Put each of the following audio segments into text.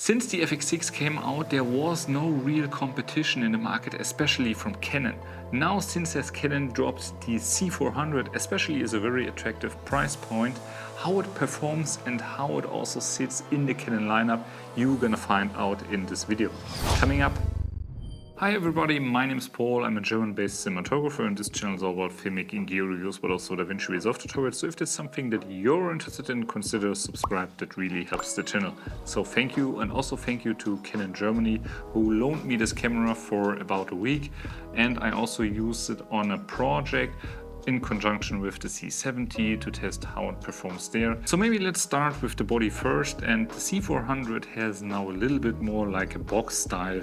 Since the FX6 came out, there was no real competition in the market, especially from Canon. Now, since as Canon dropped the C400, especially is a very attractive price point, how it performs and how it also sits in the Canon lineup, you're gonna find out in this video. Coming up. Hi everybody, my name is Paul. I'm a German-based cinematographer and this channel is all about filmmaking, gear reviews, but also DaVinci Resolve tutorials. So if there's something that you're interested in, consider subscribe. That really helps the channel. So thank you, and also thank you to Canon Germany who loaned me this camera for about a week, and I also used it on a project in conjunction with the C70 to test how it performs there. So maybe let's start with the body first, and the C400 has now a little bit more like a box style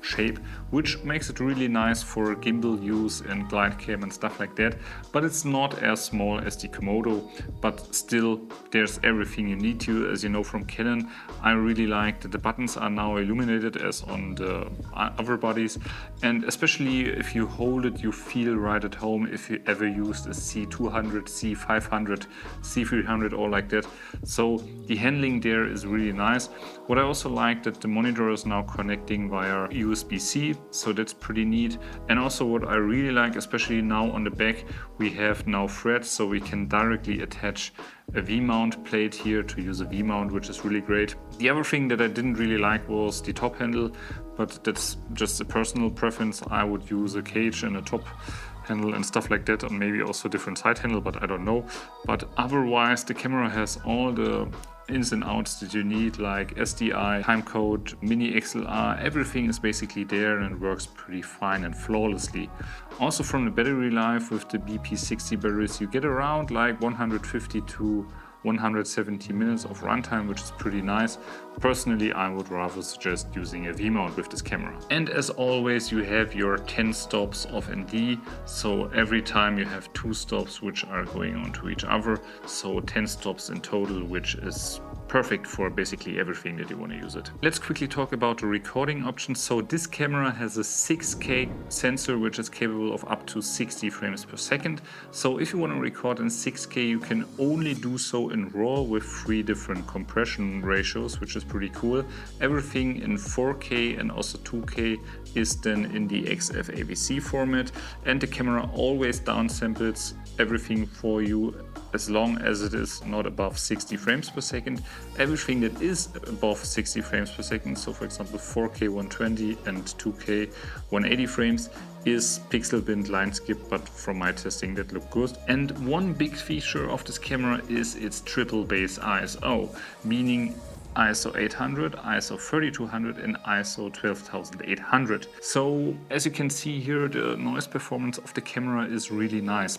shape, which makes it really nice for gimbal use and glide cam and stuff like that, but it's not as small as the Komodo, but still there's everything you need to. As you know from Canon, I really like that the buttons are now illuminated as on the other bodies, and especially if you hold it you feel right at home if you ever used a C200, C500, C300 or like that. So the handling there is really nice. What I also like that the monitor is now connecting via USB-C, so that's pretty neat. And also what I really like, especially now on the back, we have now threads, so we can directly attach a V-mount plate here to use a V-mount, which is really great. The other thing that I didn't really like was the top handle, but that's just a personal preference. I would use a cage and a top handle and stuff like that, or maybe also different side handle, but I don't know. But otherwise the camera has all the ins and outs that you need, like SDI, timecode, mini XLR, everything is basically there and works pretty fine and flawlessly. Also from the battery life with the BP60 batteries you get around like 150 to 170 minutes of runtime, which is pretty nice. Personally, I would rather suggest using a V-mount with this camera. And as always, you have your 10 stops of ND, so every time you have 2 stops which are going on to each other, so 10 stops in total, which is perfect for basically everything that you want to use it. Let's quickly talk about the recording options. So this camera has a 6K sensor which is capable of up to 60 frames per second. So if you want to record in 6K, you can only do so in RAW with 3 different compression ratios, which is pretty cool. Everything in 4K and also 2K is then in the XFAVC format, and the camera always downsamples everything for you as long as it is not above 60 frames per second. Everything that is above 60 frames per second, so for example 4K 120 and 2K 180 frames, is pixel binned line skip, but from my testing that looked good. And one big feature of this camera is its triple base ISO, meaning ISO 800, ISO 3200 and ISO 12800. So as you can see here, the noise performance of the camera is really nice.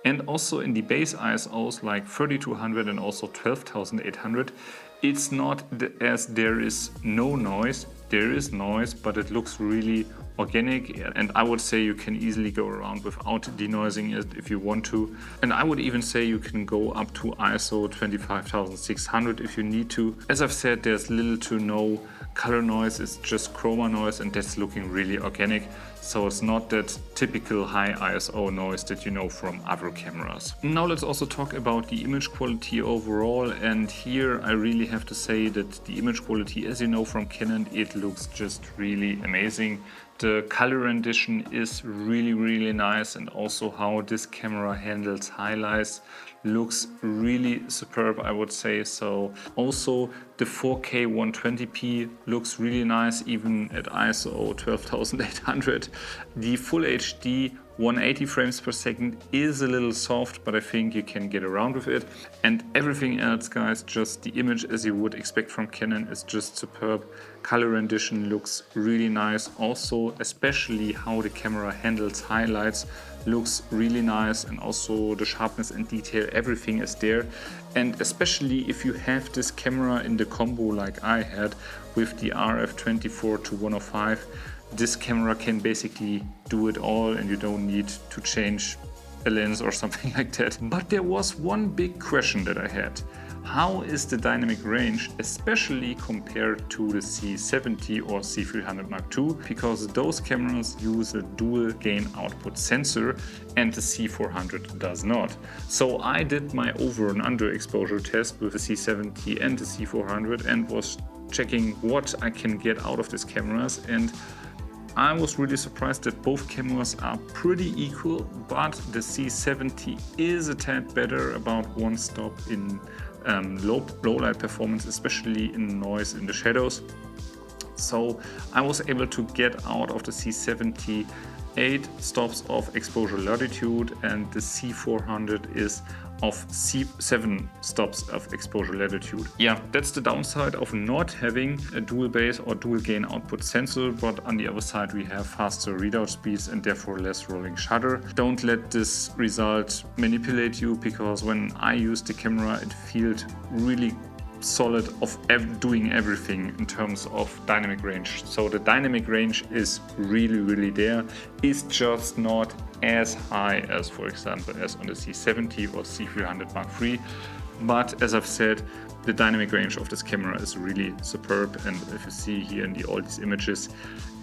And also in the base ISOs like 3200 and also 12800, it's not as there is no noise. There is noise, but it looks really organic, and I would say you can easily go around without denoising it if you want to. And I would even say you can go up to ISO 25600 if you need to. As I've said, there's little to no color noise, it's just chroma noise, and that's looking really organic. So it's not that typical high ISO noise that you know from other cameras. Now let's also talk about the image quality overall, and here I really have to say that the image quality, as you know from Canon, it looks just really amazing. The color rendition is really nice, and also how this camera handles highlights looks really superb, I would say. So also the 4K 120p looks really nice even at ISO 12800. The Full HD 180 frames per second is a little soft, but I think you can get around with it. And everything else, guys, just the image as you would expect from Canon is just superb. Color rendition looks really nice. Also, especially how the camera handles highlights looks really nice, and also the sharpness and detail, everything is there. And especially if you have this camera in the combo like I had with the RF24 to 105, this camera can basically do it all and you don't need to change a lens or something like that. But there was one big question that I had. How is the dynamic range, especially compared to the C70 or C300 Mark II? Because those cameras use a dual gain output sensor and the C400 does not. So I did my over and under exposure test with the C70 and the C400 and was checking what I can get out of these cameras, and I was really surprised that both cameras are pretty equal, but the C70 is a tad better, about one stop in low light performance, especially in noise in the shadows. So I was able to get out of the C70 8 stops of exposure latitude, and the C400 is of 7 stops of exposure latitude. Yeah, that's the downside of not having a dual base or dual gain output sensor, but on the other side we have faster readout speeds and therefore less rolling shutter. Don't let this result manipulate you, because when I used the camera it felt really solid of doing everything in terms of dynamic range. So the dynamic range is really there. It's just not as high as, for example, as on the C70 or C300 Mark III. But as I've said, the dynamic range of this camera is really superb, and if you see here in all these images,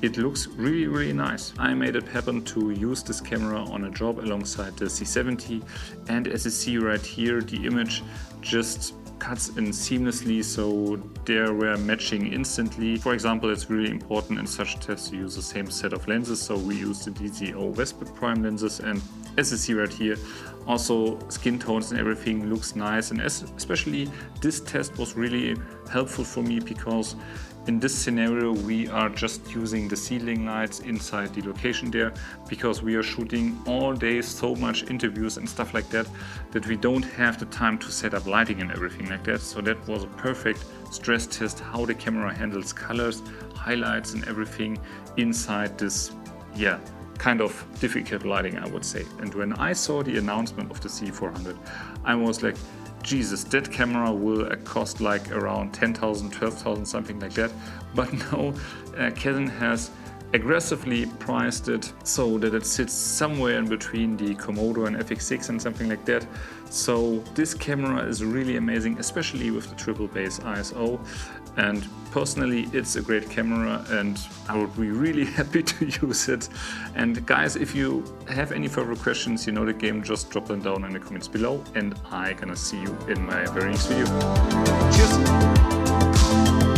it looks really nice. I made it happen to use this camera on a job alongside the C70, and as you see right here, the image just cuts in seamlessly, so they were matching instantly. For example, it's really important in such tests to use the same set of lenses, so we use the DZO Westwood Prime lenses, and as you see right here, also skin tones and everything looks nice. And especially this test was really helpful for me, because in this scenario we are just using the ceiling lights inside the location there, because we are shooting all day so much interviews and stuff like that, that we don't have the time to set up lighting and everything like that. So that was a perfect stress test how the camera handles colors, highlights and everything inside this, yeah, kind of difficult lighting, I would say. And when I saw the announcement of the C400, I was like, Jesus, that camera will cost like around 10,000, 12,000, something like that. But now Canon has aggressively priced it so that it sits somewhere in between the Komodo and Fx6 and something like that. So this camera is really amazing, especially with the triple base ISO. And personally, it's a great camera and I would be really happy to use it. And guys, if you have any further questions, you know the game, just drop them down in the comments below, and I'm gonna see you in my very next video. Cheers!